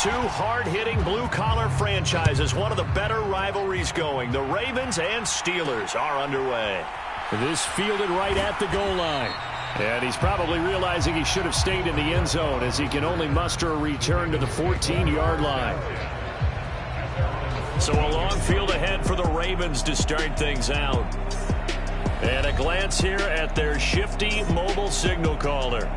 Two hard-hitting blue-collar franchises, one of the better rivalries going. The Ravens and Steelers are underway. This fielded right at the goal line. And he's probably realizing he should have stayed in the end zone as he can only muster a return to the 14-yard line. So a long field ahead for the Ravens to start things out. And a glance here at their shifty mobile signal caller.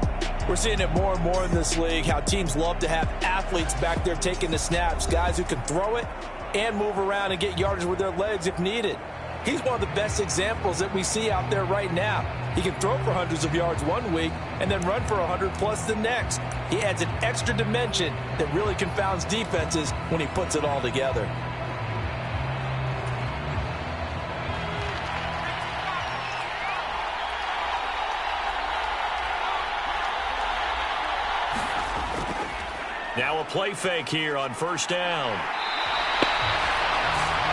We're seeing it more and more in this league, how teams love to have athletes back there taking the snaps, guys who can throw it and move around and get yardage with their legs if needed. He's one of the best examples that we see out there right now. He can throw for hundreds of yards one week and then run for 100+ the next. He adds an extra dimension that really confounds defenses when he puts it all together. Now a play fake here on first down.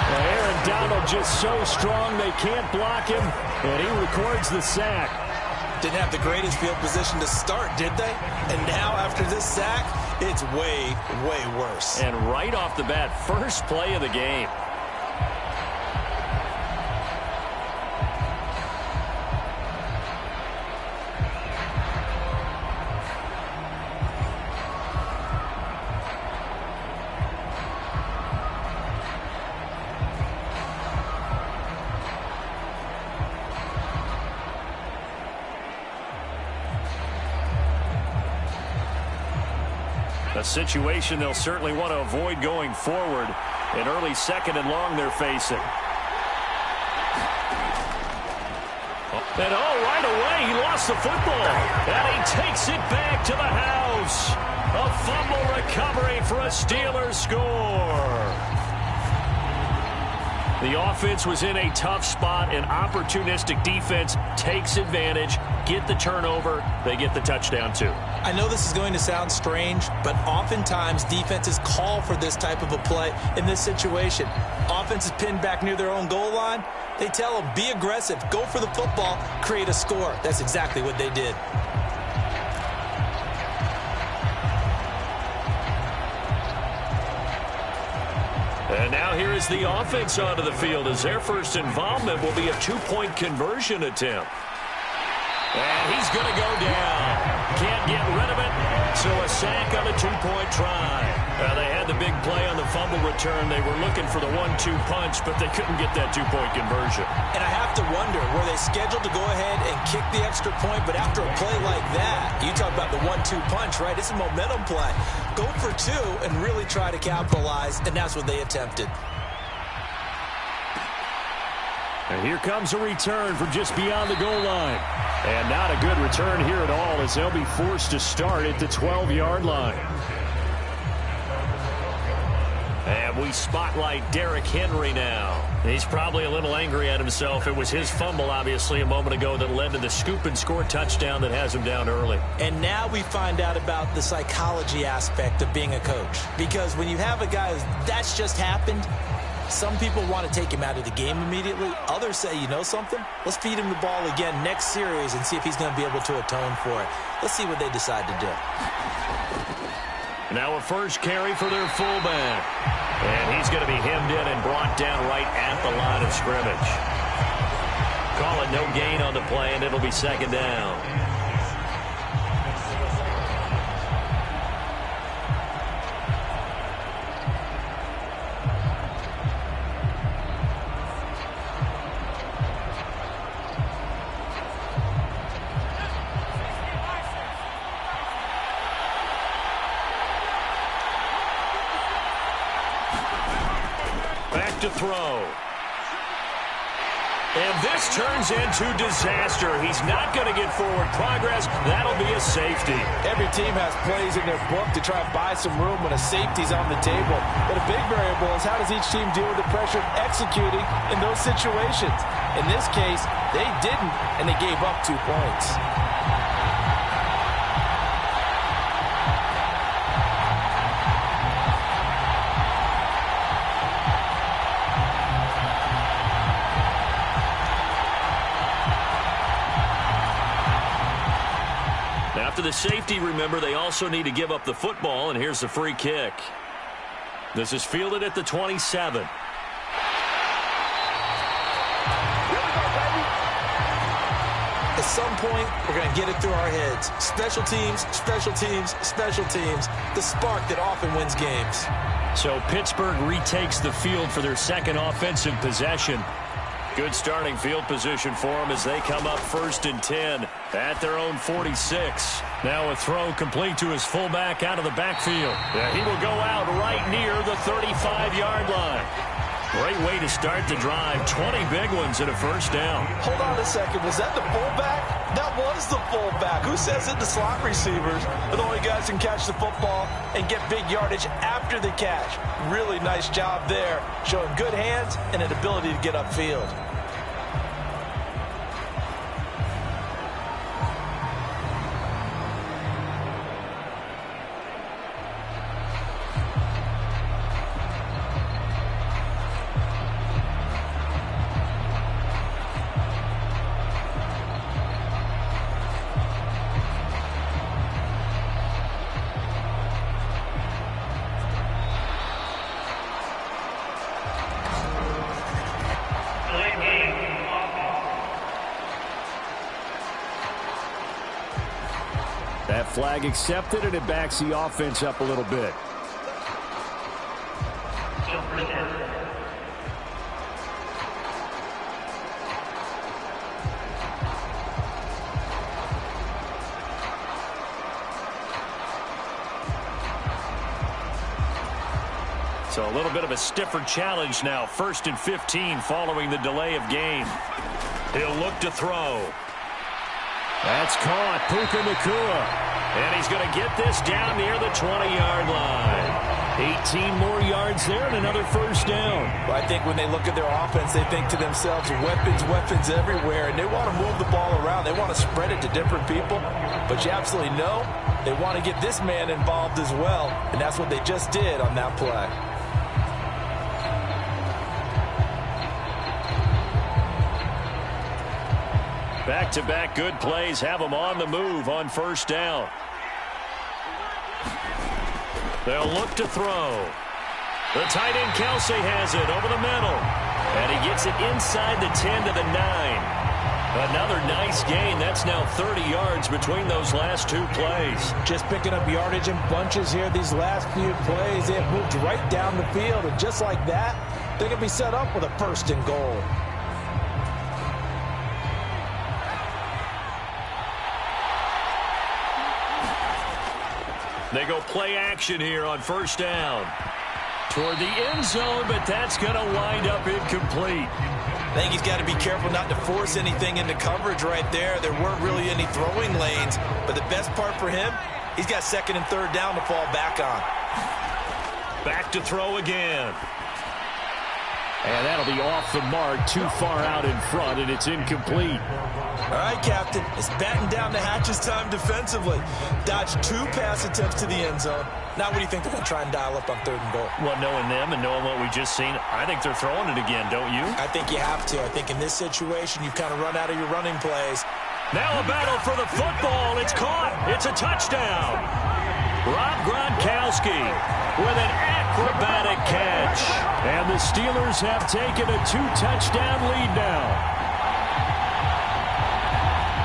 Aaron Donald just so strong they can't block him, and he records the sack. Didn't have the greatest field position to start, did they? And now after this sack, it's way, way worse. And right off the bat, first play of the game. A situation they'll certainly want to avoid going forward. An early second and long they're facing. And right away he lost the football. And he takes it back to the house. A fumble recovery for a Steelers score. The offense was in a tough spot. An opportunistic defense takes advantage. Get the turnover. They get the touchdown too. I know this is going to sound strange, but oftentimes defenses call for this type of a play in this situation. Offense is pinned back near their own goal line. They tell them, be aggressive, go for the football, create a score. That's exactly what they did. And now here is the offense onto the field as their first involvement will be a two-point conversion attempt. And he's going to go down. Can't get rid of it. So a sack on a two-point try. They had the big play on the fumble return. They were looking for the 1-2 punch, but they couldn't get that two-point conversion. And I have to wonder, were they scheduled to go ahead and kick the extra point? But after a play like that, you talk about the 1-2 punch, right? It's a momentum play. Go for two and really try to capitalize, and that's what they attempted. And here comes a return from just beyond the goal line. And not a good return here at all as they'll be forced to start at the 12-yard line. And we spotlight Derrick Henry now. He's probably a little angry at himself. It was his fumble, obviously, a moment ago that led to the scoop and score touchdown that has him down early. And now we find out about the psychology aspect of being a coach. Because when you have a guy that's just happened, some people want to take him out of the game immediately. Others say, you know something? Let's feed him the ball again next series and see if he's going to be able to atone for it. Let's see what they decide to do. Now a first carry for their fullback. And he's going to be hemmed in and brought down right at the line of scrimmage. Call it no gain on the play, and it'll be second down. To throw. And this turns into disaster. He's not going to get forward progress. That'll be a safety. Every team has plays in their book to try and buy some room when a safety's on the table. But a big variable is how does each team deal with the pressure of executing in those situations. In this case, they didn't, and they gave up 2 points. after the safety, remember, they also need to give up the football, and here's the free kick. This is fielded at the 27. At some point, we're going to get it through our heads. Special teams, special teams, special teams. The spark that often wins games. So Pittsburgh retakes the field for their second offensive possession. Good starting field position for them as they come up 1st and 10 at their own 46. Now a throw complete to his fullback out of the backfield. Yeah, he will go out right near the 35-yard line. Great way to start the drive. 20 big ones and a first down. Hold on a second. Was that the fullback? That was the fullback. Who says it? The slot receivers are the only guys who can catch the football and get big yardage after the catch. Really nice job there, showing good hands and an ability to get upfield. That flag accepted, and it backs the offense up a little bit. So a little bit of a stiffer challenge now. 1st and 15 following the delay of game. He'll look to throw. That's caught. Puka Nacua. And he's going to get this down near the 20-yard line. 18 more yards there and another first down. Well, I think when they look at their offense, they think to themselves, weapons, weapons everywhere, and they want to move the ball around. They want to spread it to different people, but you absolutely know they want to get this man involved as well, and that's what they just did on that play. Back-to-back good plays have them on the move on first down. They'll look to throw. The tight end Kelsey has it over the middle. And he gets it inside the 10 to the 9. Another nice gain. That's now 30 yards between those last two plays. Just picking up yardage in bunches here these last few plays. They have moved right down the field. And just like that, they're going to be set up with a 1st and goal. They go play action here on first down. Toward the end zone, but that's going to wind up incomplete. I think he's got to be careful not to force anything into coverage right there. There weren't really any throwing lanes, but the best part for him, he's got 2nd and 3rd down to fall back on. Back to throw again. And that'll be off the mark, too far out in front, and it's incomplete. All right, Captain, it's batten down the hatches time defensively. Dodged 2 pass attempts to the end zone. Now what do you think they're going to try and dial up on 3rd and goal? Well, knowing them and knowing what we just seen, I think they're throwing it again, don't you? I think you have to. I think in this situation, you kind of run out of your running plays. Now a battle for the football. It's caught. It's a touchdown. Rob Gronkowski with an acrobatic catch. And the Steelers have taken a 2-touchdown lead now.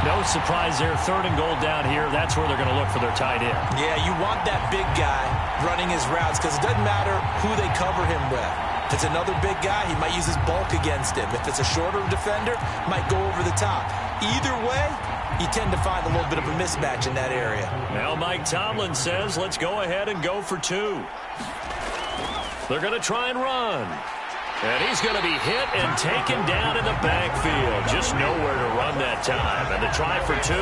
No surprise there. 3rd and goal down here. That's where they're going to look for their tight end. Yeah, you want that big guy running his routes because it doesn't matter who they cover him with. If it's another big guy, he might use his bulk against him. If it's a shorter defender, might go over the top. Either way, you tend to find a little bit of a mismatch in that area. Now Mike Tomlin says, let's go ahead and go for 2. They're going to try and run. And he's going to be hit and taken down in the backfield. Just nowhere to run that time. And the try for 2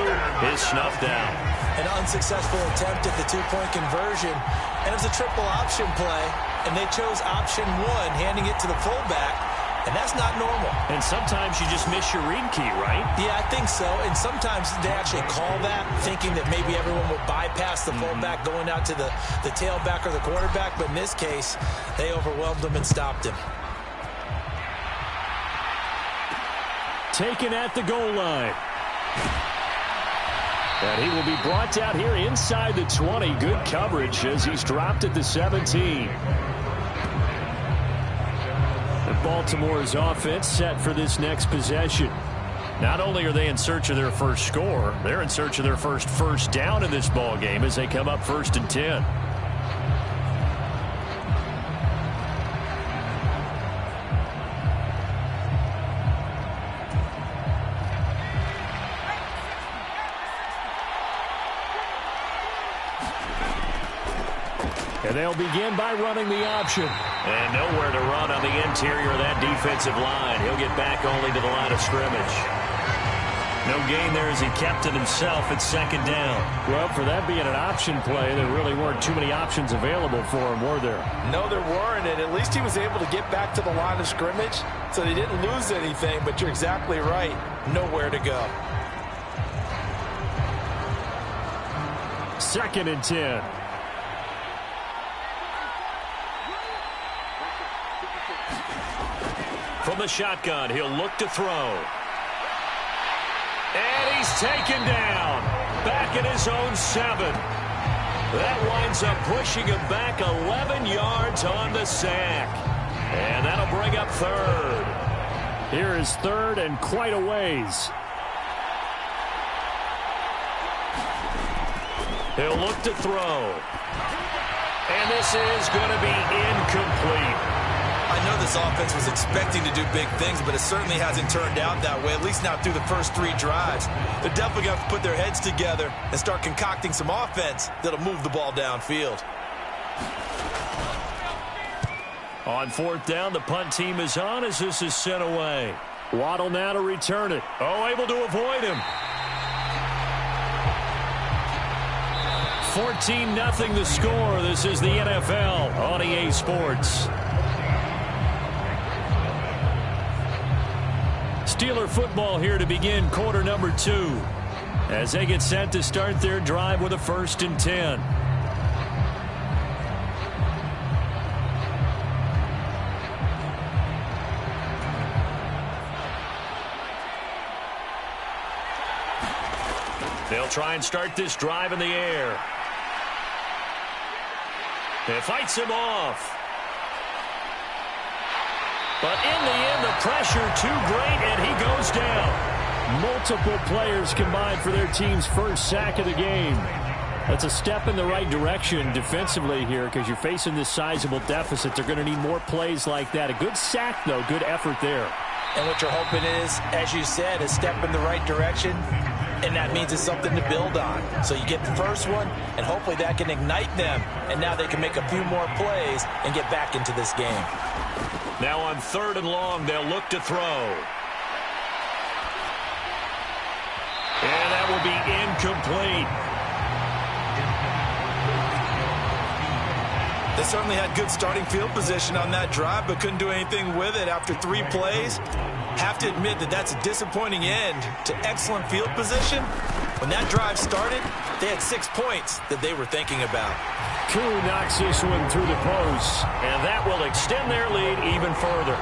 is snuffed out. An unsuccessful attempt at the 2-point conversion. And it was a triple option play. And they chose option 1, handing it to the fullback. And that's not normal. And sometimes you just miss your read key, right? Yeah, I think so. And sometimes they actually call that, thinking that maybe everyone will bypass the fullback going out to the tailback or the quarterback. But in this case, they overwhelmed him and stopped him. Taken at the goal line. And he will be brought down here inside the 20. Good coverage as he's dropped at the 17. And Baltimore's offense set for this next possession. Not only are they in search of their first score, they're in search of their first down in this ball game as they come up 1st and 10. And they'll begin by running the option. And nowhere to run on the interior of that defensive line. He'll get back only to the line of scrimmage. No gain there as he kept it himself at 2nd down. Well, for that being an option play, there really weren't too many options available for him, were there? No, there weren't, and at least he was able to get back to the line of scrimmage, so they didn't lose anything, but you're exactly right. Nowhere to go. 2nd and 10. From the shotgun, he'll look to throw. And he's taken down. Back at his own 7. That winds up pushing him back 11 yards on the sack. And that'll bring up 3rd. Here is 3rd and quite a ways. He'll look to throw. And this is going to be incomplete. I know this offense was expecting to do big things, but it certainly hasn't turned out that way, at least not through the first 3 drives. They're definitely going to have to put their heads together and start concocting some offense that'll move the ball downfield. On 4th down, the punt team is on as this is sent away. Waddle now to return it. Oh, able to avoid him. 14-0 the score. This is the NFL on EA Sports. Steeler football here to begin quarter number 2 as they get set to start their drive with a 1st and 10. They'll try and start this drive in the air. It fights him off. But in the end, the pressure too great, and he goes down. Multiple players combined for their team's first sack of the game. That's a step in the right direction defensively here because you're facing this sizable deficit. They're going to need more plays like that. A good sack, though. Good effort there. And what you're hoping is, as you said, a step in the right direction, and that means it's something to build on. So you get the first one, and hopefully that can ignite them, and now they can make a few more plays and get back into this game. Now on 3rd and long, they'll look to throw. And that will be incomplete. They certainly had good starting field position on that drive, but couldn't do anything with it after 3 plays. Have to admit that that's a disappointing end to excellent field position. When that drive started, they had 6 points that they were thinking about. Koo knocks this one through the post. And that will extend their lead even further.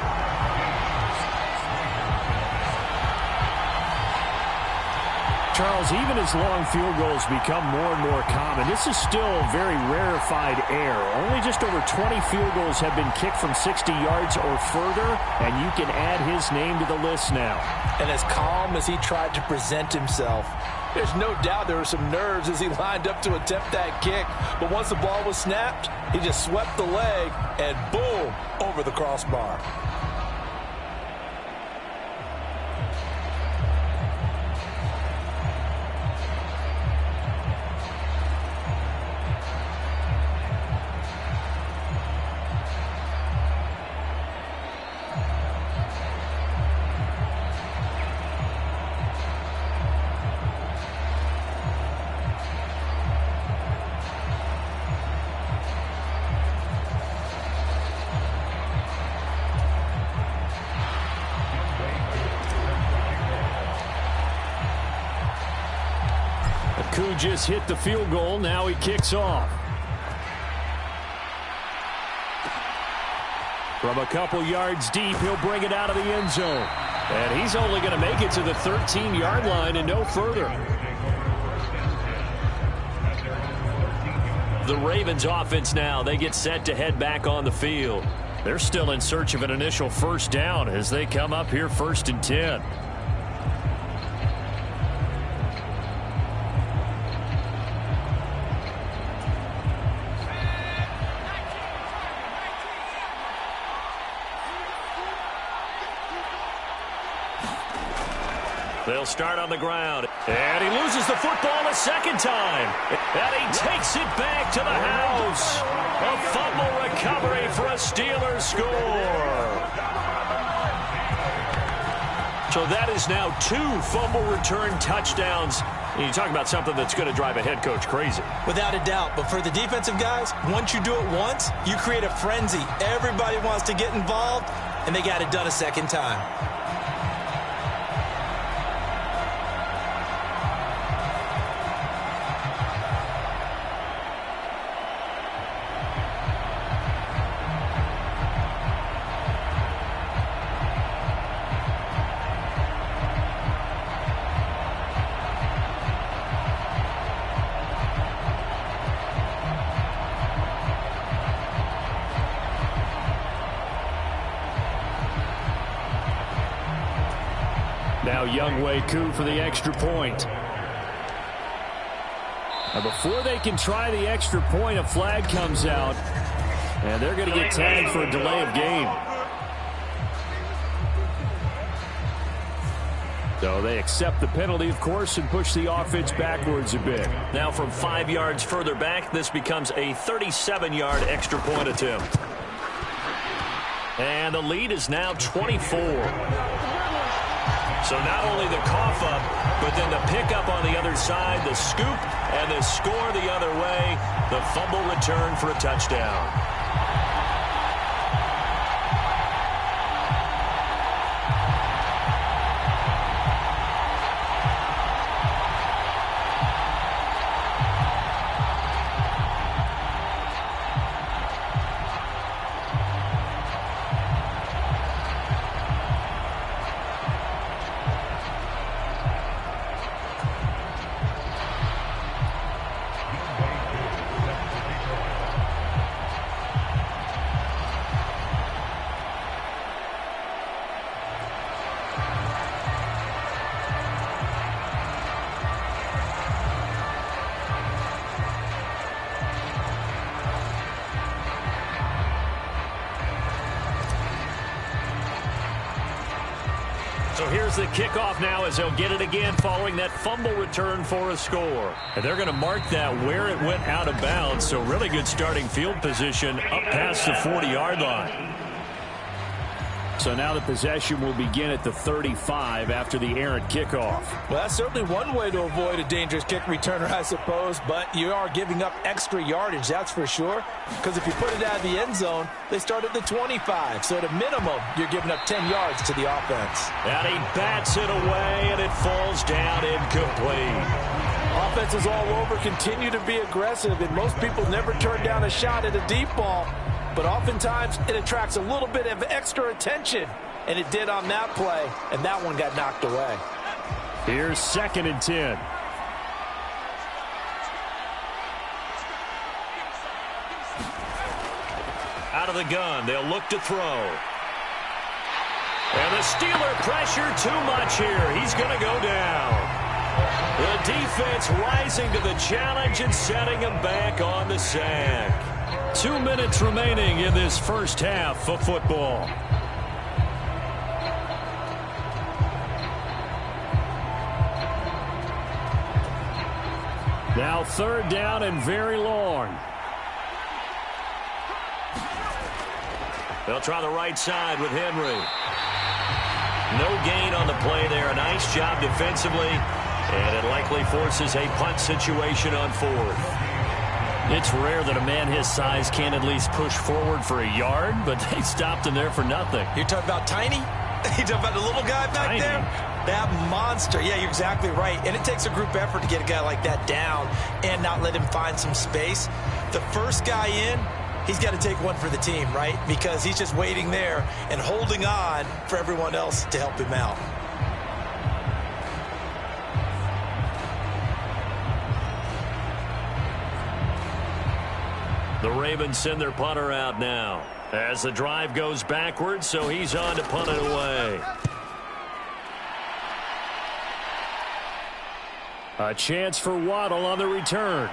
Charles, even as long field goals become more and more common, this is still very rarefied air. Only just over 20 field goals have been kicked from 60 yards or further, and you can add his name to the list now. And as calm as he tried to present himself, there's no doubt there were some nerves as he lined up to attempt that kick. But once the ball was snapped, he just swept the leg and boom, over the crossbar. Koo just hit the field goal. Now he kicks off. From a couple yards deep, he'll bring it out of the end zone. And he's only going to make it to the 13-yard line and no further. the Ravens offense now. They get set to head back on the field. They're still in search of an initial first down as they come up here 1st and 10. They'll start on the ground. And he loses the football a second time. And he takes it back to the house. A fumble recovery for a Steelers score. So that is now 2 fumble return touchdowns. And you talk about something that's going to drive a head coach crazy. Without a doubt. But for the defensive guys, once you do it once, you create a frenzy. Everybody wants to get involved, and they got it done a second time. Now Younghoe Koo for the extra point. Now before they can try the extra point, a flag comes out, and they're going to get tagged for a delay of game. So they accept the penalty, of course, and push the offense backwards a bit. Now from 5 yards further back, this becomes a 37-yard extra point attempt. And the lead is now 24. So not only the cough up, but then the pickup on the other side, the scoop, and the score the other way, the fumble return for a touchdown. So here's the kickoff now as they'll get it again following that fumble return for a score. And they're going to mark that where it went out of bounds. So really good starting field position up past the 40-yard line. So now the possession will begin at the 35 after the errant kickoff. Well, that's certainly one way to avoid a dangerous kick returner, I suppose, but you are giving up extra yardage, that's for sure, because if you put it out of the end zone, they start at the 25, so at a minimum, you're giving up 10 yards to the offense. And he bats it away, and it falls down incomplete. Offenses all over continue to be aggressive, and most people never turn down a shot at a deep ball. But oftentimes, it attracts a little bit of extra attention. And it did on that play, and that one got knocked away. Here's 2nd and 10. Out of the gun, they'll look to throw. And the Steeler pressure too much here. He's going to go down. The defense rising to the challenge and setting him back on the sack. 2 minutes remaining in this first half of football. Now 3rd down and very long. They'll try the right side with Henry. No gain on the play there. A nice job defensively. And it likely forces a punt situation on 4th. It's rare that a man his size can't at least push forward for a yard, but they stopped him there for nothing. You're talking about tiny? You're talking about the little guy back Tiny. there? That monster. Yeah, you're exactly right. And it takes a group effort to get a guy like that down and not let him find some space. The first guy in, he's got to take one for the team, right? Because he's just waiting there and holding on for everyone else to help him out. The Ravens send their punter out now as the drive goes backwards, so he's on to punt it away. A chance for Waddle on the return.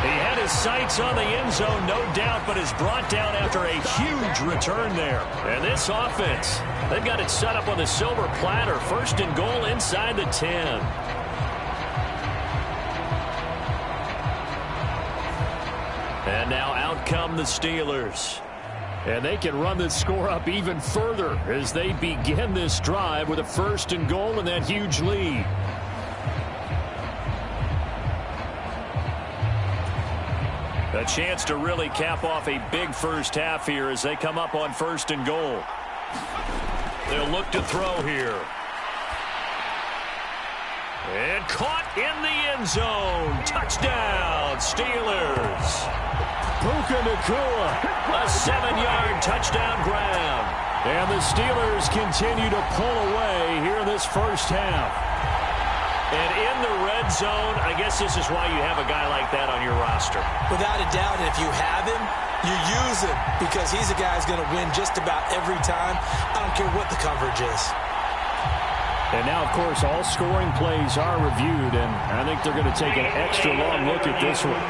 He had his sights on the end zone, no doubt, but is brought down after a huge return there. And this offense, they've got it set up on the silver platter. First and goal inside the 10. And now out come the Steelers. And they can run the score up even further as they begin this drive with a first and goal and that huge lead. A chance to really cap off a big first half here as they come up on first and goal. They'll look to throw here. And caught in the end zone. Touchdown, Steelers. Puka Nacua. A 7-yard touchdown grab. And the Steelers continue to pull away here in this first half. And in the red zone, I guess this is why you have a guy like that on your roster. Without a doubt, and if you have him, you use him because he's a guy who's going to win just about every time. I don't care what the coverage is. And now, of course, all scoring plays are reviewed, and I think they're going to take an extra long look at this one.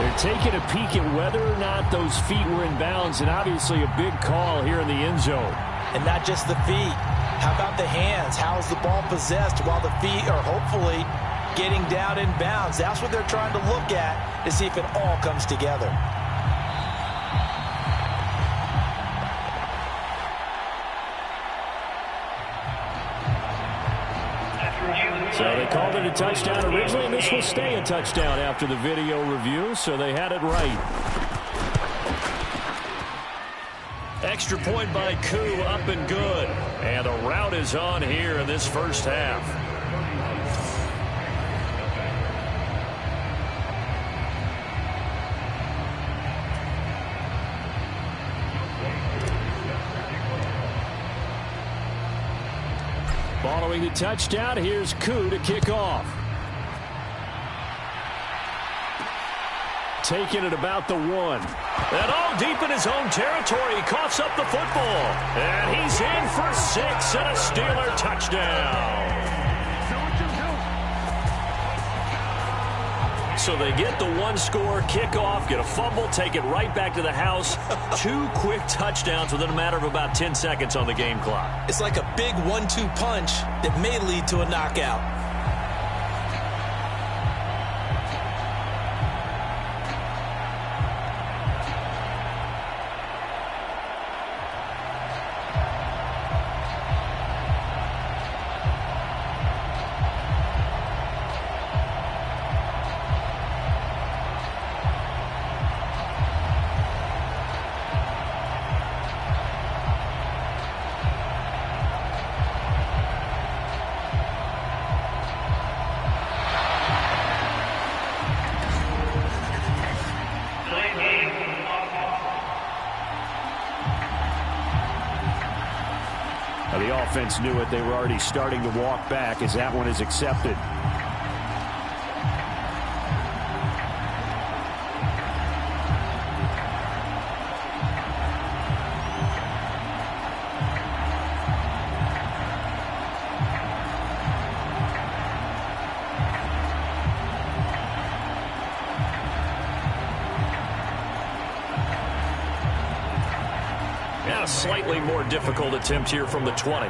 They're taking a peek at whether or not those feet were in bounds, and obviously a big call here in the end zone. And not just the feet. How about the hands? How is the ball possessed while the feet are hopefully getting down in bounds? That's what they're trying to look at to see if it all comes together. So they called it a touchdown originally, and this will stay a touchdown after the video review, so they had it right. Extra point by Koo, up and good. And the route is on here in this first half. Following the touchdown, here's Koo to kick off. Taking it about the 1. And all deep in his own territory, he coughs up the football. And he's in for 6 and a Steeler touchdown. So they get the 1-score kickoff, get a fumble, take it right back to the house. 2 quick touchdowns within a matter of about 10 seconds on the game clock. It's like a big 1-2 punch that may lead to a knockout. The offense knew it. They were already starting to walk back as that one is accepted. Now a slightly more difficult attempt here from the 20.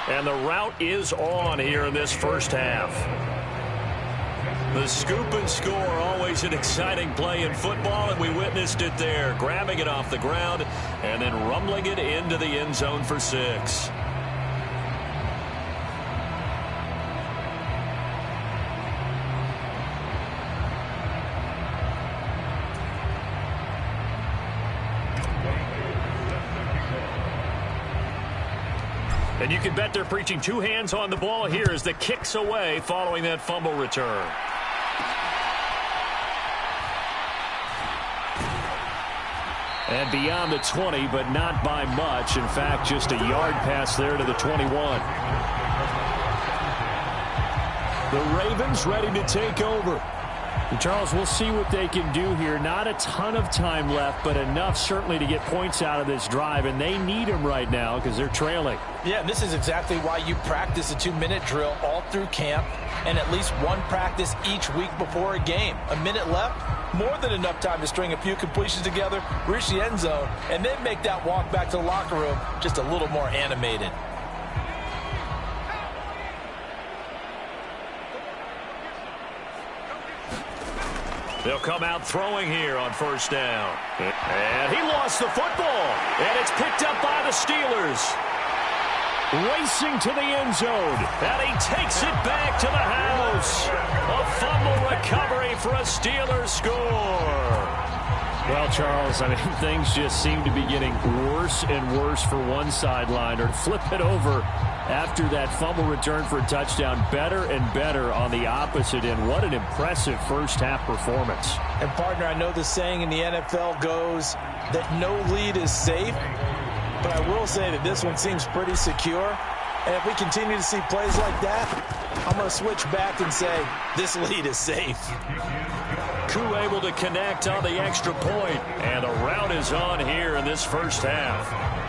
And the route is on here in this first half. The scoop and score, always an exciting play in football, and we witnessed it there, grabbing it off the ground and then rumbling it into the end zone for 6. And you can bet they're preaching 2 hands on the ball here as the kick's away following that fumble return. And beyond the 20, but not by much. In fact, just a yard pass there to the 21. The Ravens ready to take over. And Charles, we'll see what they can do here. Not a ton of time left, but enough certainly to get points out of this drive, and they need them right now because they're trailing. Yeah, and this is exactly why you practice a 2-minute drill all through camp and at least one practice each week before a game. A minute left, more than enough time to string a few completions together, reach the end zone, and then make that walk back to the locker room just a little more animated. They'll come out throwing here on first down. And he lost the football. And it's picked up by the Steelers. Racing to the end zone. And he takes it back to the house. A fumble recovery for a Steelers score. Well, Charles, I mean, things just seem to be getting worse and worse for one sideline. Or flip it over after that fumble return for a touchdown. Better and better on the opposite end. What an impressive first-half performance. And, partner, I know the saying in the NFL goes that no lead is safe. But I will say that this one seems pretty secure. And if we continue to see plays like that, I'm going to switch back and say this lead is safe. Koo able to connect on the extra point. And the route is on here in this first half.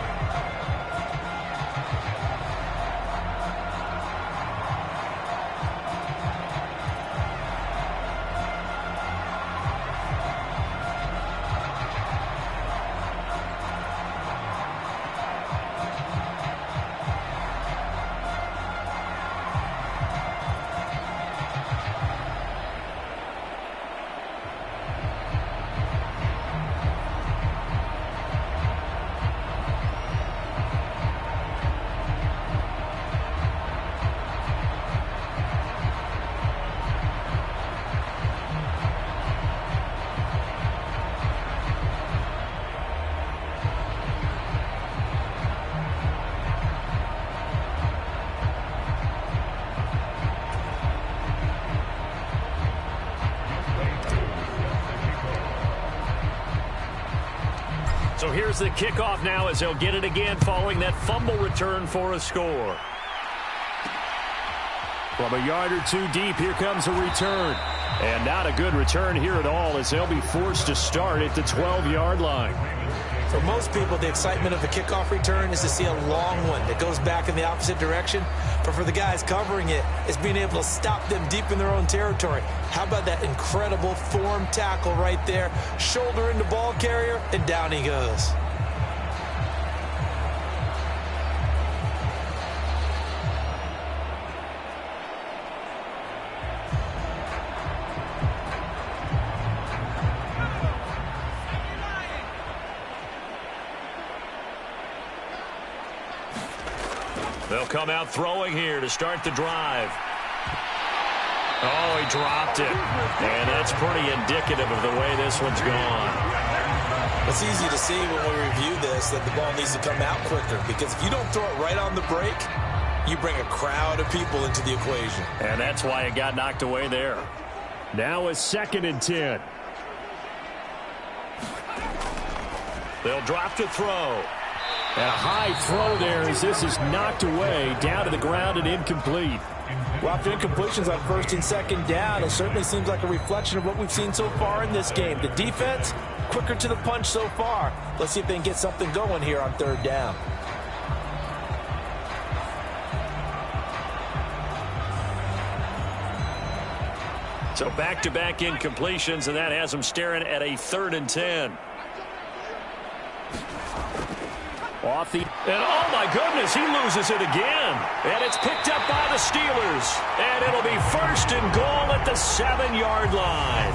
So here's the kickoff now as they'll get it again following that fumble return for a score. From a yard or two deep, here comes a return. And not a good return here at all as they'll be forced to start at the 12-yard line. For most people, the excitement of a kickoff return is to see a long one that goes back in the opposite direction. But for the guys covering it, it's being able to stop them deep in their own territory. How about that incredible form tackle right there? Shoulder into ball carrier, and down he goes. They'll come out throwing here to start the drive. Oh, he dropped it. And that's pretty indicative of the way this one's gone. It's easy to see when we review this that the ball needs to come out quicker, because if you don't throw it right on the break, you bring a crowd of people into the equation. And that's why it got knocked away there. Now a 2nd and 10. They'll drop to throw. And a high throw there as this is knocked away, down to the ground and incomplete. Well, after incompletions on 1st and 2nd down, it certainly seems like a reflection of what we've seen so far in this game. The defense, quicker to the punch so far. Let's see if they can get something going here on 3rd down. So back-to-back incompletions, and that has them staring at a 3rd and 10. Off the... And oh my goodness, he loses it again. And it's picked up by the Steelers. And it'll be 1st and goal at the 7-yard line.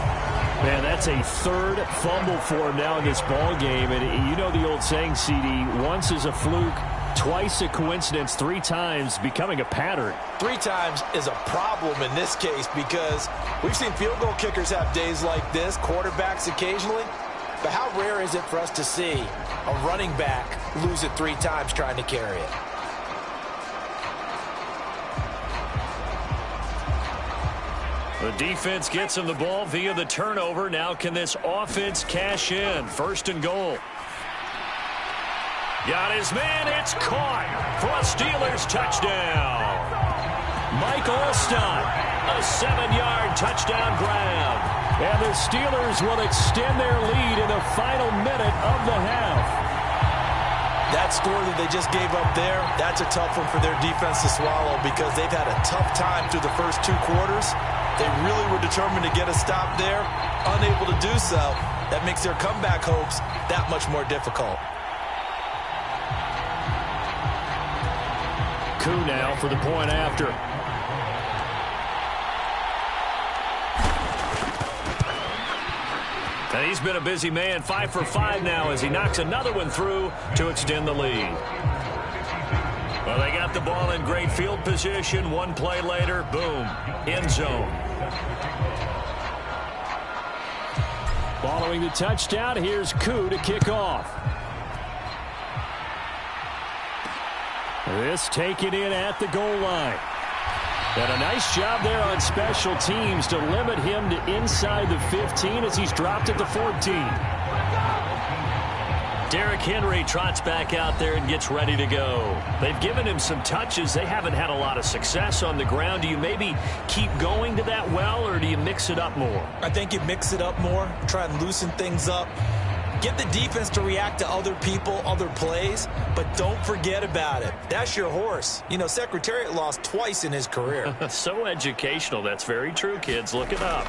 Man, that's a 3rd fumble for him now in this ball game. And you know the old saying, CD, once is a fluke, twice a coincidence, 3 times becoming a pattern. 3 times is a problem in this case, because we've seen field goal kickers have days like this, quarterbacks occasionally. But how rare is it for us to see a running back lose it 3 times trying to carry it? The defense gets him the ball via the turnover. Now can this offense cash in? 1st and goal. Got his man. It's caught for a Steelers touchdown. Mike Alstott, a 7-yard touchdown grab. And the Steelers will extend their lead in the final minute of the half. That score that they just gave up there, that's a tough one for their defense to swallow because they've had a tough time through the first 2 quarters. They really were determined to get a stop there, unable to do so. That makes their comeback hopes that much more difficult. Koo now for the point after. And he's been a busy man, 5 for 5 now as he knocks another one through to extend the lead. Well, they got the ball in great field position. 1 play later, boom, end zone. Following the touchdown, here's Koo to kick off. This taken in at the goal line. And a nice job there on special teams to limit him to inside the 15 as he's dropped at the 14. Derrick Henry trots back out there and gets ready to go. They've given him some touches. They haven't had a lot of success on the ground. Do you maybe keep going to that well, or do you mix it up more? I think you mix it up more, try and loosen things up. Get the defense to react to other people, other plays, but don't forget about it. That's your horse. You know, Secretariat lost twice in his career. So educational. That's very true, kids. Look it up.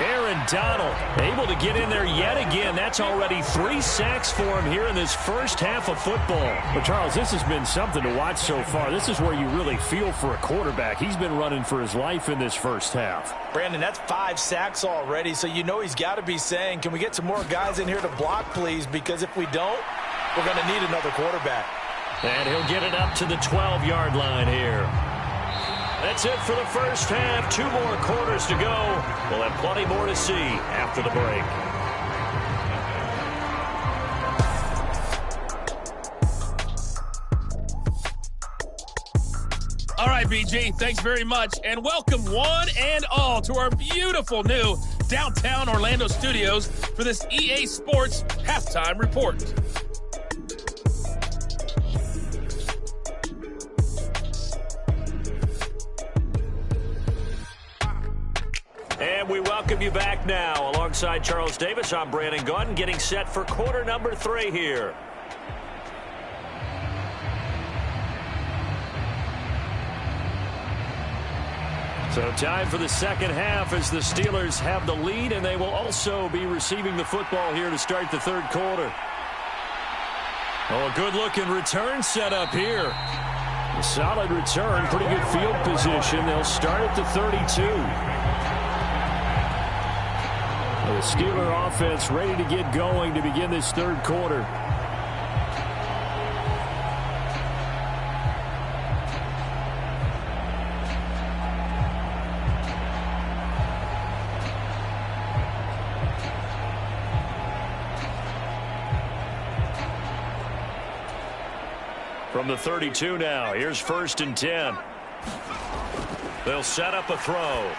Aaron Donald able to get in there yet again. That's already 3 sacks for him here in this first half of football. But, Charles, this has been something to watch so far. This is where you really feel for a quarterback. He's been running for his life in this first half. Brandon, that's 5 sacks already, so you know he's got to be saying, can we get some more guys in here to block, please? Because if we don't, we're going to need another quarterback. And he'll get it up to the 12-yard line here. That's it for the first half. 2 more quarters to go. We'll have plenty more to see after the break. All right, BG, thanks very much. And welcome one and all to our beautiful new downtown Orlando studios for this EA Sports Halftime Report. And we welcome you back now. Alongside Charles Davis, I'm Brandon Gunn, getting set for quarter number 3 here. So time for the second half as the Steelers have the lead, and they will also be receiving the football here to start the third quarter. Oh, a good-looking return set up here. A solid return, pretty good field position. They'll start at the 32. The Steeler offense ready to get going to begin this third quarter. From the 32 now, here's 1st and 10. They'll set up a throw.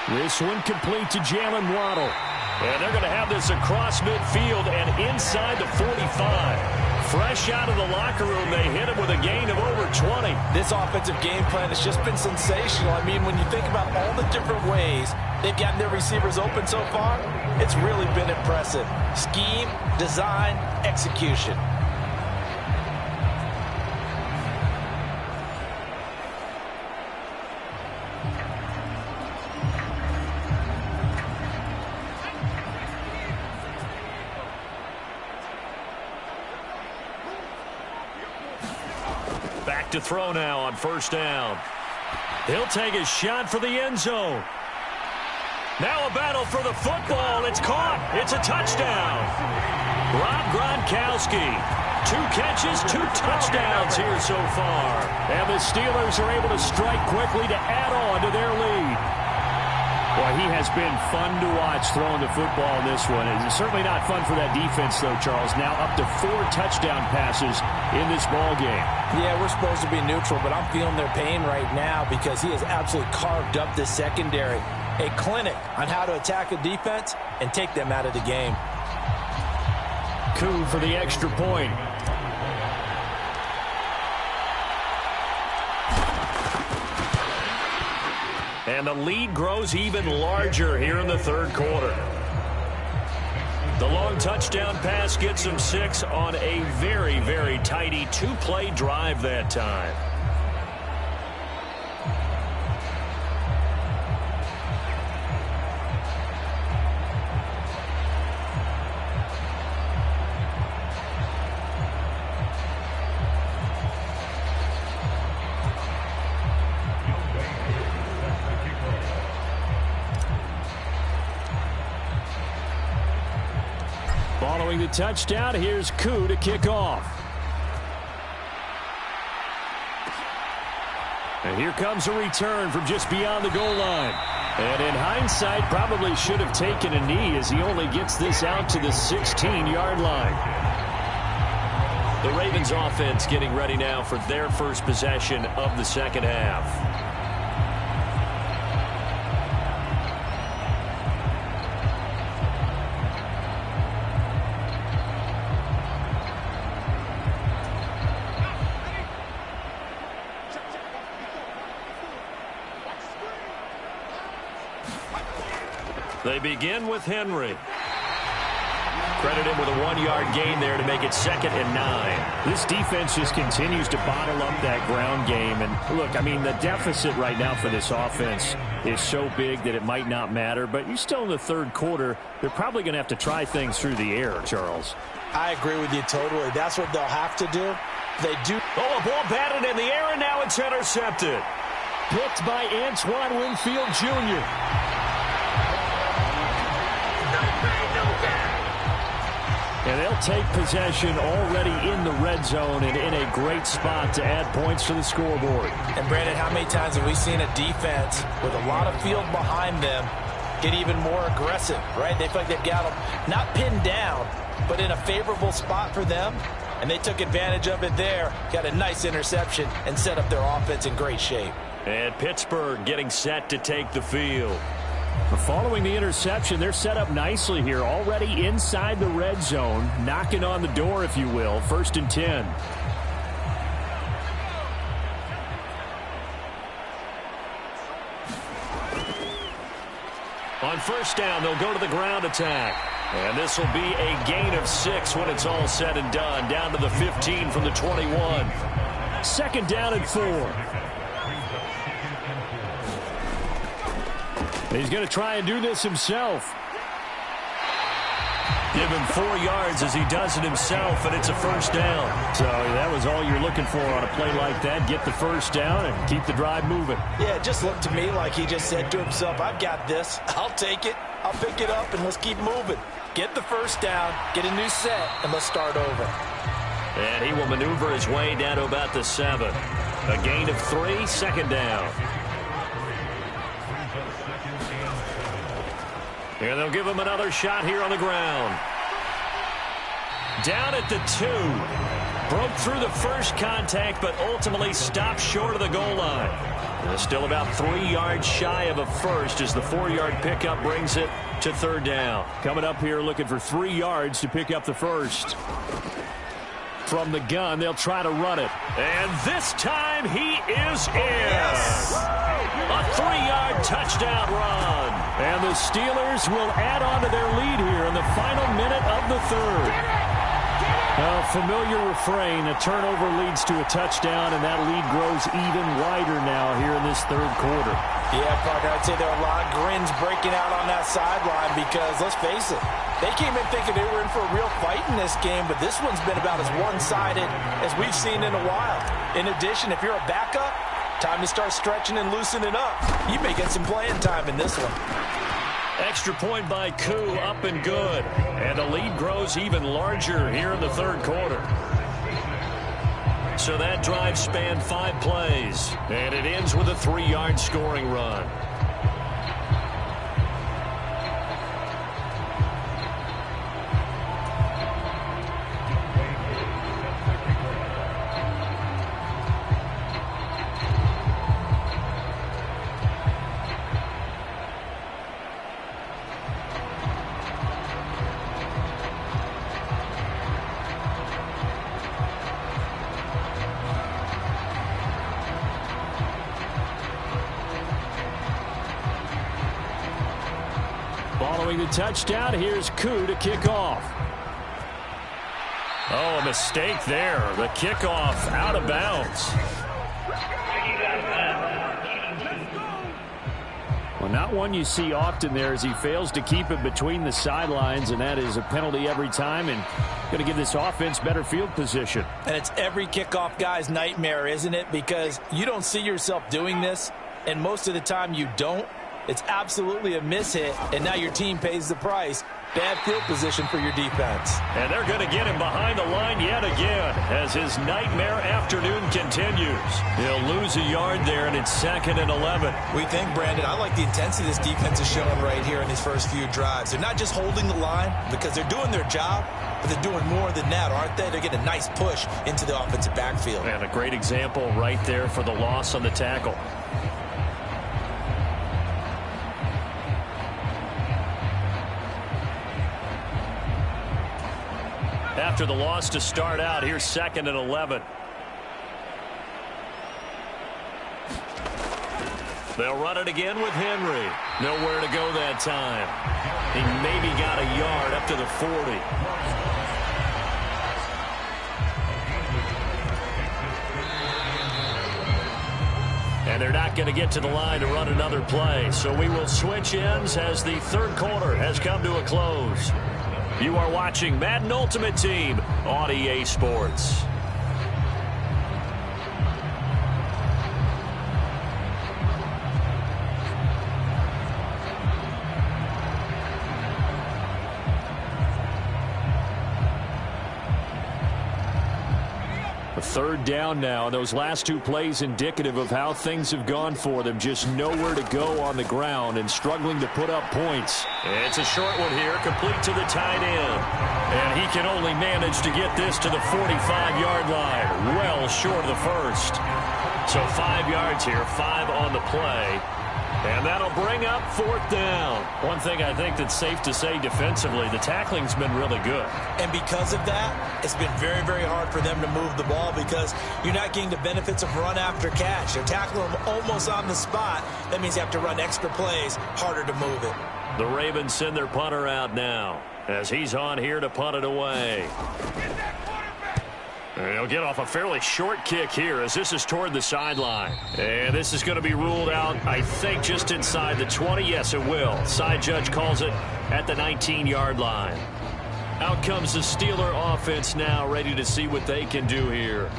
This one complete to Jalen Waddle. And they're going to have this across midfield and inside the 45. Fresh out of the locker room, they hit him with a gain of over 20. This offensive game plan has just been sensational. I mean, when you think about all the different ways they've gotten their receivers open so far, it's really been impressive. Scheme, design, execution. To throw now on 1st down. He'll take a shot for the end zone. Now a battle for the football. It's caught. It's a touchdown. Rob Gronkowski. 2 catches, 2 touchdowns here so far. And the Steelers are able to strike quickly to add on to their lead. Boy, he has been fun to watch throwing the football in this one. It's certainly not fun for that defense, though, Charles. Now up to 4 touchdown passes in this ball game. Yeah, we're supposed to be neutral, but I'm feeling their pain right now because he has absolutely carved up this secondary. A clinic on how to attack a defense and take them out of the game. Coup for the extra point. And the lead grows even larger here in the third quarter. The long touchdown pass gets him 6 on a very, very tidy two-play drive that time. Following the touchdown, here's Koo to kick off. And here comes a return from just beyond the goal line. And in hindsight, probably should have taken a knee as he only gets this out to the 16-yard line. The Ravens offense getting ready now for their first possession of the second half. They begin with Henry. Credit him with a 1-yard gain there to make it 2nd and 9. This defense just continues to bottle up that ground game. And look, I mean, the deficit right now for this offense is so big that it might not matter. But you're still in the third quarter. They're probably going to have to try things through the air, Charles. I agree with you totally. That's what they'll have to do. They do. Oh, a ball batted in the air, and now it's intercepted. Picked by Antoine Winfield Jr. And they'll take possession already in the red zone and in a great spot to add points to the scoreboard. And, Brandon, how many times have we seen a defense with a lot of field behind them get even more aggressive, right? They feel like they've got them not pinned down, but in a favorable spot for them. And they took advantage of it there, got a nice interception, and set up their offense in great shape. And Pittsburgh getting set to take the field. Following the interception, they're set up nicely here, already inside the red zone, knocking on the door, if you will. 1st and 10. On 1st down, they'll go to the ground attack. And this will be a gain of 6 when it's all said and done, down to the 15 from the 21. 2nd down and 4. He's going to try and do this himself. Give him 4 yards as he does it himself, and it's a 1st down. So that was all you're looking for on a play like that. Get the 1st down and keep the drive moving. Yeah, it just looked to me like he just said to himself, I've got this. I'll take it. I'll pick it up, and let's keep moving. Get the 1st down, get a new set, and let's start over. And he will maneuver his way down to about the 7. A gain of 3, 2nd down. And they'll give him another shot here on the ground. Down at the 2. Broke through the first contact, but ultimately stopped short of the goal line. And still about 3 yards shy of a first as the 4-yard pickup brings it to 3rd down. Coming up here looking for 3 yards to pick up the first. From the gun, they'll try to run it. And this time he is in. Yes. A 3-yard touchdown run. And the Steelers will add on to their lead here in the final minute of the third. A familiar refrain, a turnover leads to a touchdown, and that lead grows even wider now here in this third quarter. Yeah, partner, I'd say there are a lot of grins breaking out on that sideline because, let's face it, they came in thinking they were in for a real fight in this game, but this one's been about as one-sided as we've seen in a while. In addition, if you're a backup, time to start stretching and loosening up. You may get some playing time in this one. Extra point by Koo, up and good. And the lead grows even larger here in the third quarter. So that drive spanned 5 plays. And it ends with a 3-yard scoring run. Following the touchdown, here's Koo to kick off. Oh, a mistake there. The kickoff out of bounds. Well, not one you see often there as he fails to keep it between the sidelines, and that is a penalty every time and going to give this offense better field position. And it's every kickoff guy's nightmare, isn't it? Because you don't see yourself doing this, and most of the time you don't. It's absolutely a mishit, and now your team pays the price. Bad field position for your defense. And they're going to get him behind the line yet again as his nightmare afternoon continues. He'll lose a yard there, and it's 2nd and 11. We think, Brandon, I like the intensity this defense is showing right here in these first few drives. They're not just holding the line because they're doing their job, but they're doing more than that, aren't they? They're getting a nice push into the offensive backfield. And a great example right there for the loss on the tackle. After the loss to start out, here's 2nd and 11. They'll run it again with Henry. Nowhere to go that time. He maybe got a yard up to the 40. And they're not going to get to the line to run another play. So we will switch ends as the third quarter has come to a close. You are watching Madden Ultimate Team on EA Sports. A third down now. Those last two plays indicative of how things have gone for them. Just nowhere to go on the ground and struggling to put up points. It's a short one here, complete to the tight end. And he can only manage to get this to the 45-yard line. Well short of the first. So 5 yards here, 5 on the play. And that'll bring up 4th down. One thing I think that's safe to say defensively, the tackling's been really good. And because of that, it's been very, very hard for them to move the ball because you're not getting the benefits of run after catch. They're tackling them almost on the spot. That means you have to run extra plays, harder to move it. The Ravens send their punter out now as he's on here to punt it away. He'll get off a fairly short kick here as this is toward the sideline. And this is going to be ruled out, I think, just inside the 20. Yes, it will. Side judge calls it at the 19-yard line. Out comes the Steeler offense now, ready to see what they can do here.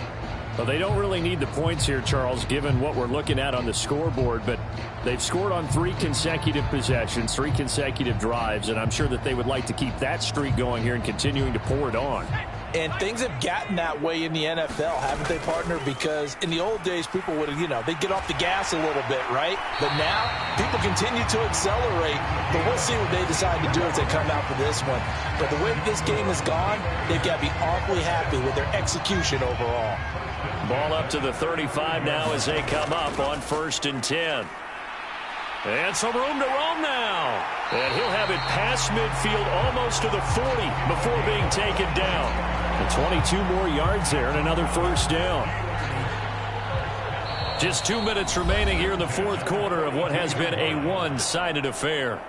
Well, they don't really need the points here, Charles, given what we're looking at on the scoreboard, but they've scored on 3 consecutive possessions, 3 consecutive drives, and I'm sure that they would like to keep that streak going here and continuing to pour it on. And things have gotten that way in the NFL, haven't they, partner? Because in the old days, people would have, they'd get off the gas a little bit, right? But now, people continue to accelerate. But we'll see what they decide to do as they come out for this one. But the way this game has gone, they've got to be awfully happy with their execution overall. Ball up to the 35 now as they come up on 1st and 10. And some room to roam now. And he'll have it past midfield almost to the 40 before being taken down. And 22 more yards there and another 1st down. Just 2 minutes remaining here in the 4th quarter of what has been a one-sided affair.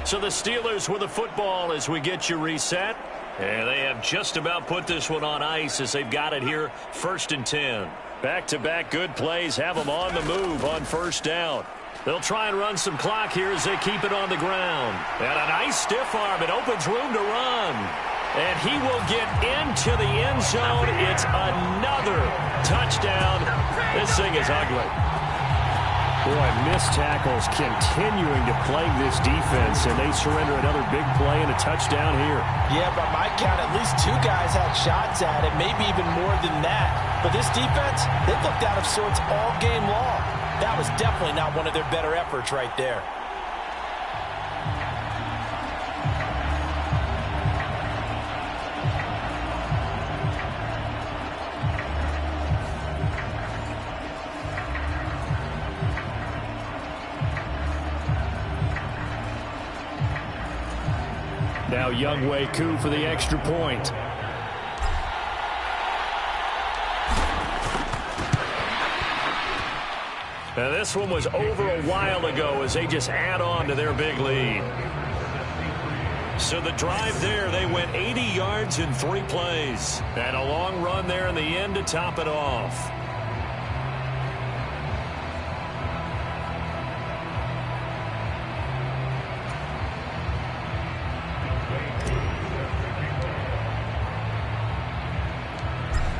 So the Steelers with the football as we get you reset. And they have just about put this one on ice as they've got it here 1st and 10. Back-to-back good plays have them on the move on 1st down. They'll try and run some clock here as they keep it on the ground. And a nice stiff arm. It opens room to run. And he will get into the end zone. It's another touchdown. This thing is ugly. Boy, missed tackles continuing to plague this defense, and they surrender another big play and a touchdown here. Yeah, by my count, at least 2 guys had shots at it, maybe even more than that. But this defense, they looked out of sorts all game long. That was definitely not one of their better efforts right there. Now Younghoe Koo for the extra point. Now, this one was over a while ago as they just add on to their big lead. So the drive there, they went 80 yards in 3 plays. And a long run there in the end to top it off.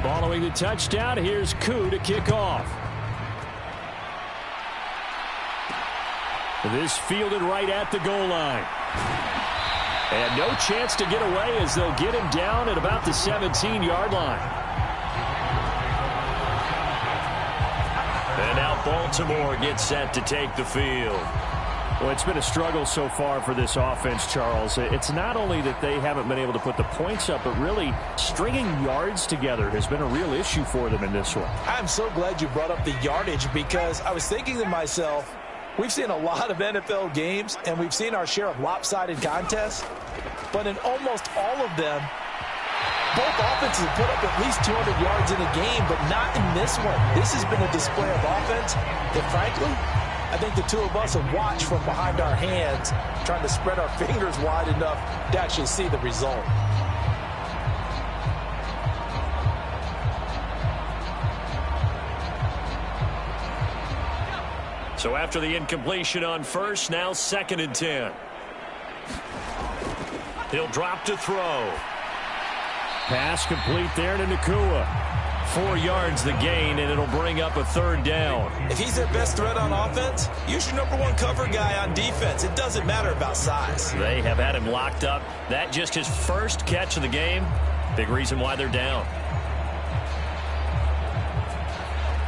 Following the touchdown, here's Koo to kick off. This fielded right at the goal line. And no chance to get away as they'll get him down at about the 17-yard line. And now Baltimore gets set to take the field. Well, it's been a struggle so far for this offense, Charles. It's not only that they haven't been able to put the points up, but really stringing yards together has been a real issue for them in this one. I'm so glad you brought up the yardage because I was thinking to myself, we've seen a lot of NFL games, and we've seen our share of lopsided contests. But in almost all of them, both offenses have put up at least 200 yards in a game, but not in this one. This has been a display of offense that, frankly, I think the two of us have watched from behind our hands, trying to spread our fingers wide enough to actually see the result. So after the incompletion on first, now 2nd and 10. He'll drop to throw. Pass complete there to Nakua. 4 yards the gain, and it'll bring up a 3rd down. If he's their best threat on offense, use your #1 cover guy on defense. It doesn't matter about size. They have had him locked up. That just his first catch of the game. Big reason why they're down.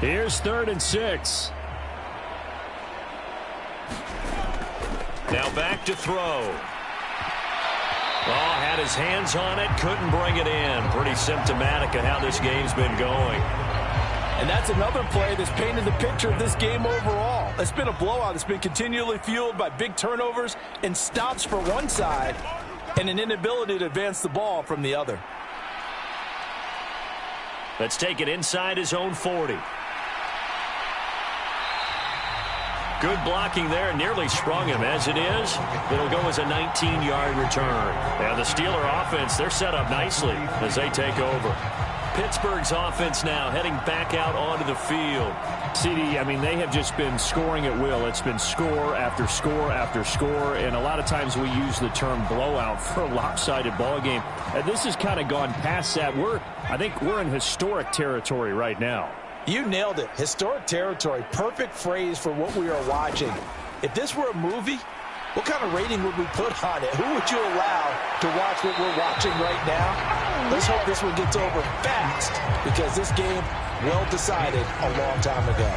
Here's 3rd and 6. Now back to throw. Oh, had his hands on it, couldn't bring it in. Pretty symptomatic of how this game's been going. And that's another play that's painted the picture of this game overall. It's been a blowout. It's been continually fueled by big turnovers and stops for one side and an inability to advance the ball from the other. Let's take it inside his own 40. Good blocking there, nearly sprung him. As it is, it'll go as a 19-yard return. And the Steeler offense, they're set up nicely as they take over. Pittsburgh's offense now heading back out onto the field. CD, I mean, they have just been scoring at will. It's been score after score after score, and a lot of times we use the term blowout for a lopsided ball game. And this has kind of gone past that. I think we're in historic territory right now. You nailed it. Historic territory. Perfect phrase for what we are watching. If this were a movie, what kind of rating would we put on it? Who would you allow to watch what we're watching right now? Let's hope this one gets over fast because this game, well decided a long time ago.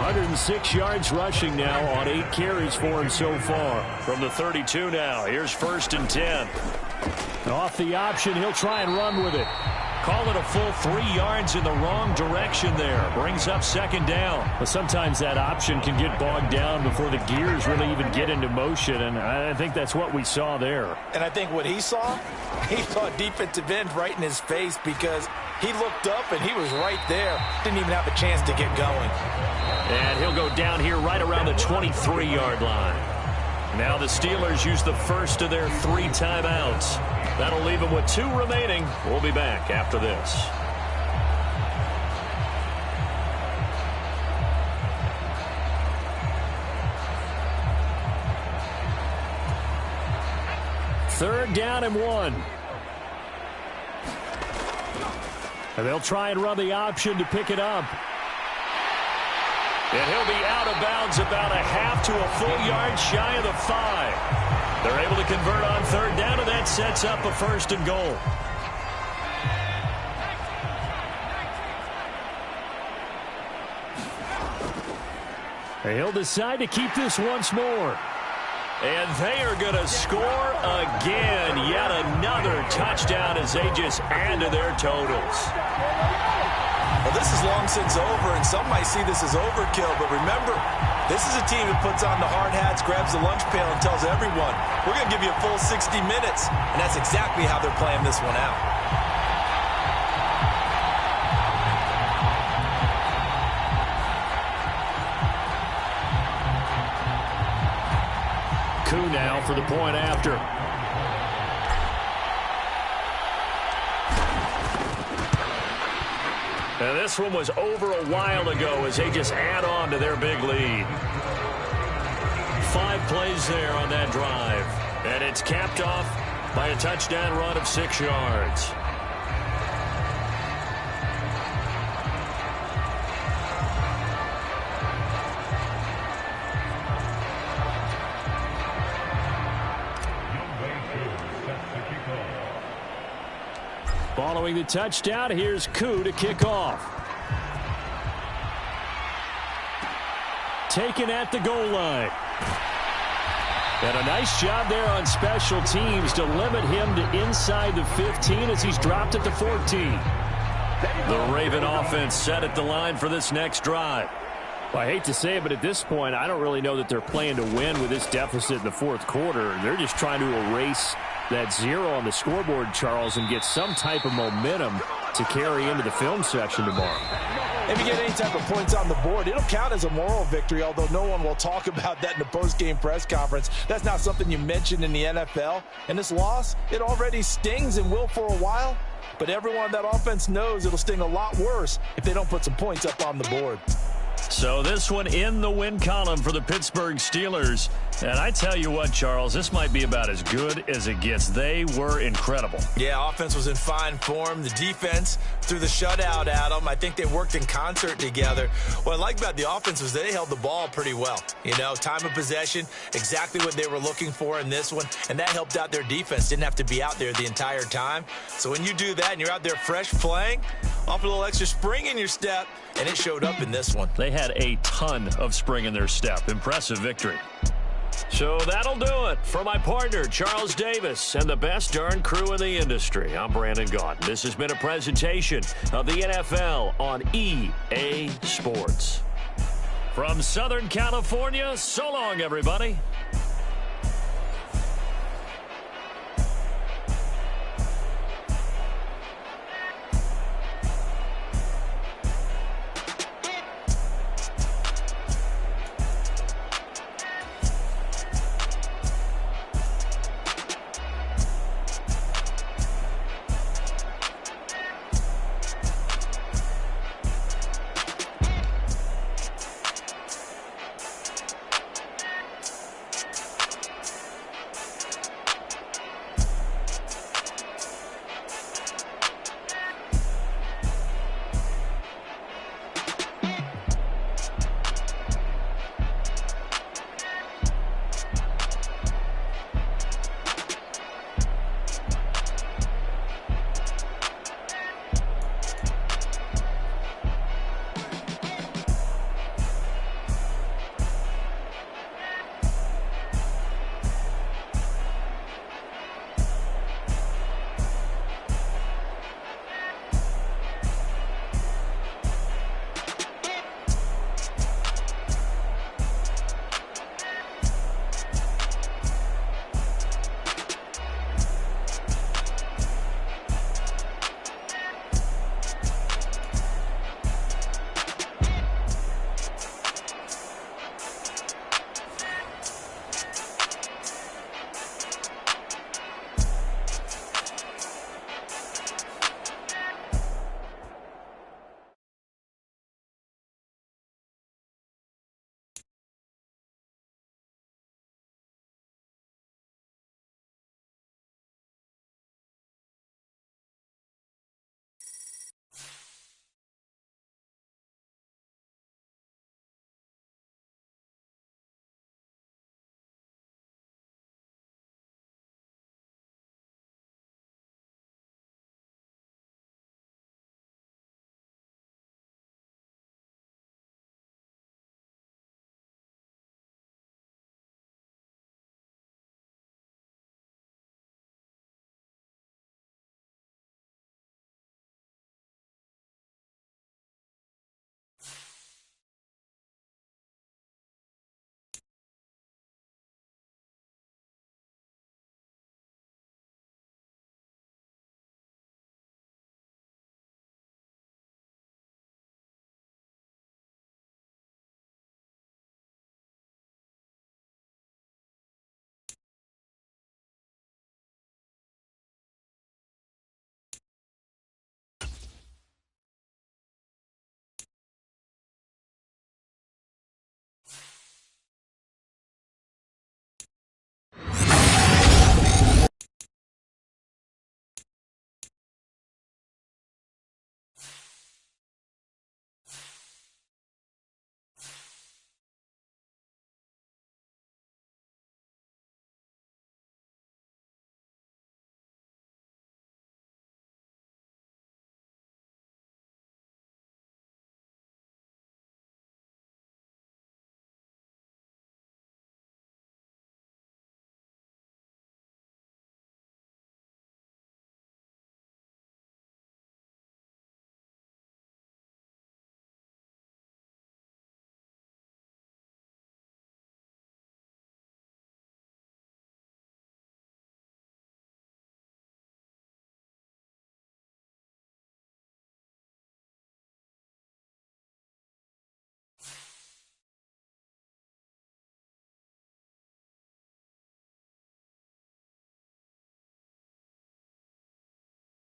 106 yards rushing now on 8 carries for him so far. From the 32 now, here's 1st and 10. Off the option, he'll try and run with it. Call it a full 3 yards in the wrong direction there. Brings up 2nd down. But sometimes that option can get bogged down before the gears really even get into motion, and I think that's what we saw there. And I think what he saw a defensive end right in his face because he looked up and he was right there. Didn't even have a chance to get going. And he'll go down here right around the 23-yard line. Now the Steelers use the first of their 3 timeouts. That'll leave them with 2 remaining. We'll be back after this. Third down and 1. And they'll try and run the option to pick it up. And he'll be out of bounds about a half to a full yard shy of the 5. They're able to convert on 3rd down, and that sets up a 1st and goal. He'll decide to keep this once more. And they are going to score again. Yet another touchdown as they just add to their totals. Well, this is long since over, and some might see this as overkill. But remember, this is a team that puts on the hard hats, grabs the lunch pail, and tells everyone, we're going to give you a full 60 minutes. And that's exactly how they're playing this one out. Koo now for the point after. And this one was over a while ago as they just add on to their big lead. 5 plays there on that drive. And it's capped off by a touchdown run of 6 yards. Following the touchdown, here's Koo to kick off. Taken at the goal line. And a nice job there on special teams to limit him to inside the 15 as he's dropped at the 14. The Raven offense set at the line for this next drive. Well, I hate to say it, but at this point, I don't really know that they're playing to win with this deficit in the fourth quarter. They're just trying to erase that 0 on the scoreboard, Charles, and get some type of momentum to carry into the film section tomorrow. If you get any type of points on the board, it'll count as a moral victory, although no one will talk about that in the post-game press conference. That's not something you mentioned in the NFL. And this loss, it already stings and will for a while, but everyone on that offense knows it'll sting a lot worse if they don't put some points up on the board. So this one in the win column for the Pittsburgh Steelers. And I tell you what, Charles, this might be about as good as it gets. They were incredible. Yeah, offense was in fine form. The defense threw the shutout at them. I think they worked in concert together. What I like about the offense was they held the ball pretty well. You know, time of possession, exactly what they were looking for in this one. And that helped out their defense. Didn't have to be out there the entire time. So when you do that and you're out there fresh playing, off a little extra spring in your step, and it showed up in this one. They had a ton of spring in their step. Impressive victory. So that'll do it for my partner, Charles Davis, and the best darn crew in the industry. I'm Brandon Gaudin. This has been a presentation of the NFL on EA Sports. From Southern California, so long, everybody.